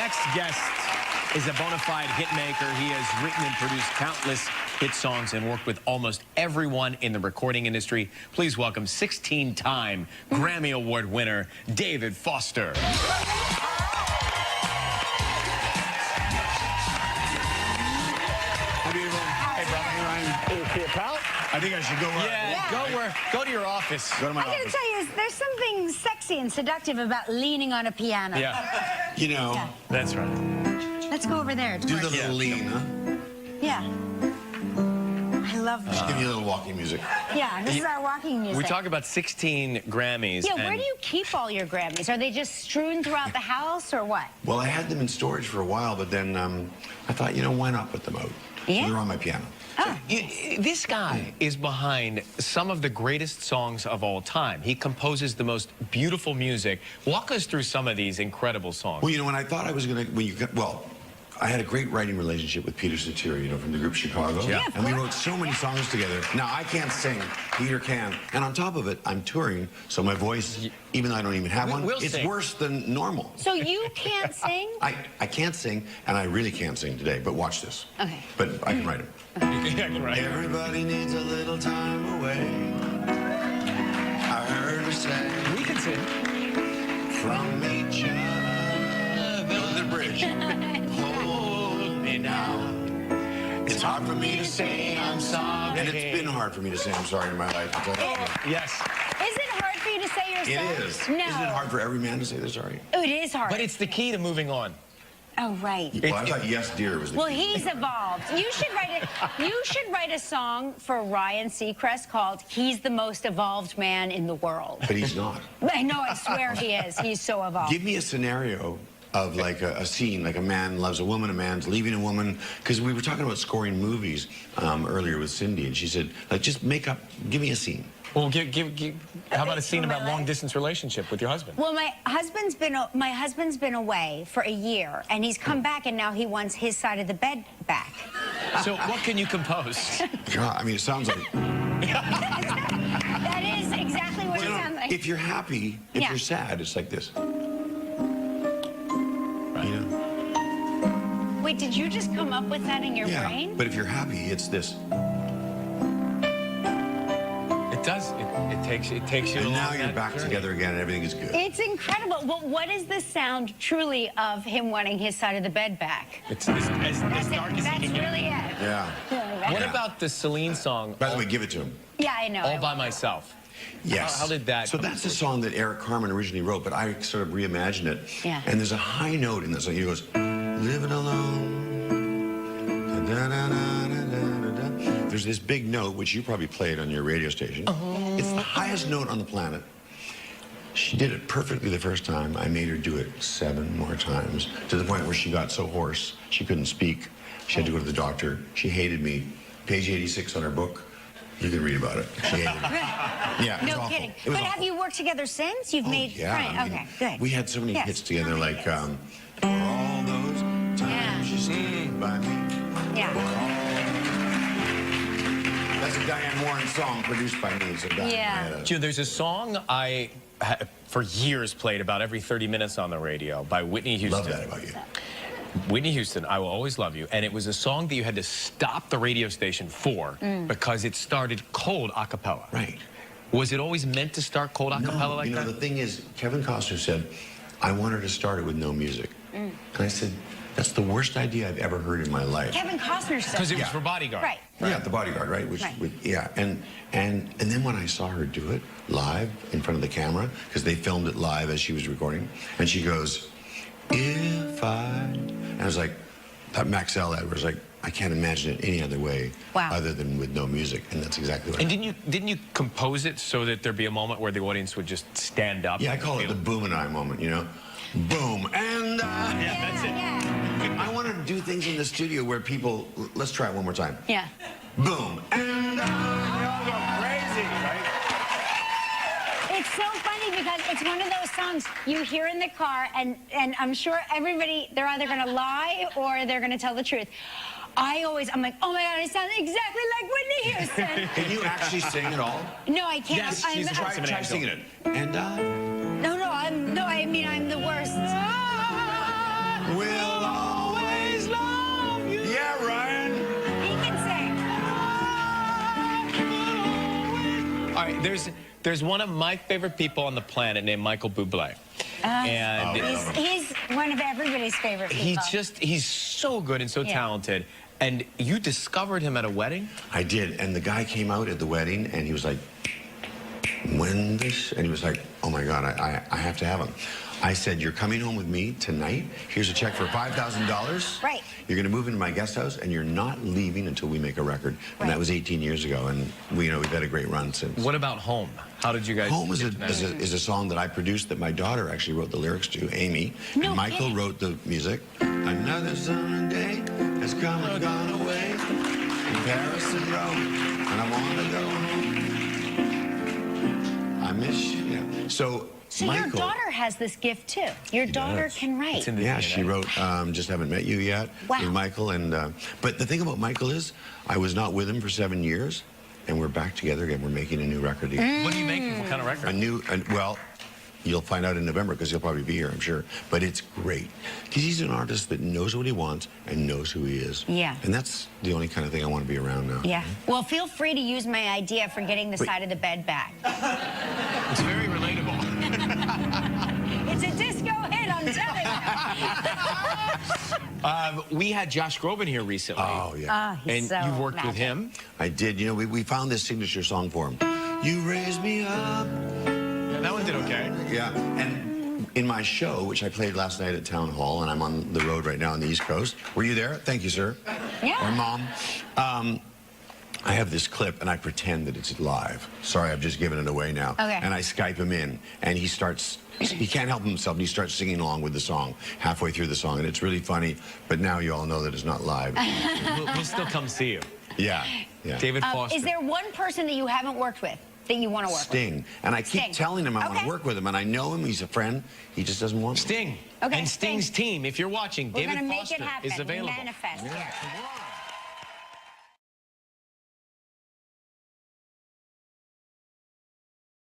next guest is a bona fide hit maker. He has written and produced countless hit songs and worked with almost everyone in the recording industry. Please welcome 16-time Grammy Award winner, David Foster. Hey, brother. Hey, pal. I think I should go. Go to your office. Go to my I gotta office. tell you, there's something sexy and seductive about leaning on a piano. Yeah, You know, Yeah. that's right. Let's go over there. do the George. little lean, huh? Yeah. I love Just that. give you a little walking music. Yeah, this is our walking music. We talk about 16 Grammys. Yeah, and where do you keep all your Grammys? Are they just strewn throughout the house or what? Well, I had them in storage for a while, but then I thought, you know, why not put them out? Yeah. So they're on my piano. Oh. This guy is behind some of the greatest songs of all time. He composes the most beautiful music. Walk us through some of these incredible songs. Well, you know, when I thought I was going to, I had a great writing relationship with Peter Cetera, you know, from the group Chicago. Yeah, of And we course. wrote so many songs together. Now, I can't sing. Peter can. And on top of it, I'm touring, so my voice, even though I don't even have one, We'll it's sing. worse than normal. So you can't sing? I can't sing, and I really can't sing today, but watch this. Okay. But I can write them. Right. Everybody needs a little time away. I heard her say, We can sing. from each other, build the bridge. Hold me now. It's hard for me to say I'm sorry. And it's been hard for me to say I'm sorry in my life. I'll tell you. Yes. Is it hard for you to say you're sorry? It is. No. Isn't it hard for every man to say they're sorry? Oh, it is hard. But it's the key to moving on. Oh, right. Well, I thought yes, dear was the Well, key. he's evolved. You should write a song for Ryan Seacrest called "He's the Most Evolved Man in the World." But he's not. I know, I swear he is. He's so evolved. Give me a scenario of like a scene, like a man loves a woman, a man's leaving a woman. Because we were talking about scoring movies earlier with Cindy, and she said, like, just make up, give me a scene. Well, how about a scene For my about life? long-distance relationship with your husband? Well, my husband's been away for a year, and he's come back, and now he wants his side of the bed back. So what can you compose? God, I mean, it sounds like, That is exactly what it sounds like. if you're happy, if Yeah. you're sad, it's like this. You know? Wait, did you just come up with that in your Yeah, brain? but if you're happy, it's this. It does. It takes you. And along now you're that back journey. together again, and everything is good. It's incredible. Well, what is the sound truly of him wanting his side of the bed back? It's as dark as That's it can get. really it. Yeah. What Yeah. about the Celine song? By the way, give it to him. Yeah, I know. All by myself. Yes. How did that So come that's the song that Eric Carmen originally wrote, but I sort of reimagined it. Yeah. And there's a high note in that song. He goes, living alone. Da-da-da-da-da-da-da. There's this big note, which you probably played on your radio station. It's the highest note on the planet. She did it perfectly the first time. I made her do it 7 more times, to the point where she got so hoarse she couldn't speak. She had to go to the doctor. She hated me. Page 86 on her book. You can read about it. She hated me. Yeah, it was No awful. kidding. It was But awful. have you worked together since? You've made Yeah, right. I mean, Okay, good. We had so many Yes. hits together, How many like hits? for all those times Yeah. you stood by me. Yeah. That's a Diane Warren song produced by me. So Diane, Yeah. I had a- You know, there's a song I for years played about every 30 minutes on the radio by Whitney Houston. love that about you. Whitney Houston, I Will Always Love You. And it was a song that you had to stop the radio station for because it started cold a cappella. Right. Was it always meant to start cold a cappella like you know, that? the thing is, Kevin Costner said, I wanted to start it with no music. And I said, that's the worst idea I've ever heard in my life. Kevin Costner said. Because it was Yeah. for Bodyguard. Right. Yeah, The Bodyguard, right? Which, Right. yeah, and then when I saw her do it live in front of the camera, because they filmed it live as she was recording, and she goes, if I, and I was like, that Max L. Edwards, like, I can't imagine it any other way, Wow. other than with no music, and that's exactly what. And didn't you compose it so that there'd be a moment where the audience would just stand up? Yeah, I call it the boom and I moment, you know, boom and I. Yeah, that's it. Yeah. I want to do things in the studio where people. Let's try it one more time. Yeah. Boom and I. Crazy, right? It's so funny because it's one of those songs you hear in the car, and I'm sure everybody, they're either going to lie or they're going to tell the truth. I'm like, oh my God, it sounds exactly like Whitney Houston. Can you actually sing at all? No, I can't. Yes, she's a Try, An try angel. singing it. And I No, I mean, I'm the worst. will All right, there's one of my favorite people on the planet named Michael Bublé. And He's one of everybody's favorite people. he's so good and so talented. And you discovered him at a wedding? I did, and the guy came out at the wedding, and he was like, when this? And he was like, oh my God, I have to have him. I said, you're coming home with me tonight. Here's a check for $5,000. Right. You're going to move into my guest house, and you're not leaving until we make a record. And that was 18 years ago, and we've had a great run since. What about Home? How did you guys? Home is a song that I produced that my daughter actually wrote the lyrics to, Amy. No and Michael kidding. wrote the music. Another summer day has come and gone away. In Paris and Rome, and I want to go home. I miss you. Yeah. So Michael, your daughter has this gift too. Your daughter does. can write. It's in the yeah, DNA. she wrote Just Haven't Met You Yet with Michael. And but the thing about Michael is I was not with him for 7 years, and we're back together again. We're making a new record again. What are you making? What kind of record? Well, you'll find out in November because he'll probably be here, I'm sure. But it's great because he's an artist that knows what he wants and knows who he is. Yeah. And that's the only kind of thing I want to be around now. Yeah. Well, feel free to use my idea for getting the side of the bed back. It's very relatable. It's a disco hit, I'm telling you. We had Josh Groban here recently. Oh, yeah. He's And so you've worked with magic. him. I did. You know, we found this signature song for him. You raised me up. That one did okay. Yeah. And in my show, which I played last night at Town Hall, and I'm on the road right now on the East Coast. Were you there? Thank you, sir. Yeah. Or Mom. I have this clip, and I pretend that it's live. Sorry, I've just given it away now. Okay. And I Skype him in, and he can't help himself, and he starts singing along with the song halfway through the song, and it's really funny, but now you all know that it's not live. We'll still come see you. Yeah. Yeah. David Foster. Is there one person that you haven't worked with that you want to work with? Sting. And I keep Sting. telling him I want Okay. to work with him, and I know him, he's a friend. He just doesn't want me. Sting. Okay, And Sting's Sting. team, if you're watching, We're David going to make Foster it happen. is available. Manifest. Yeah. Yeah.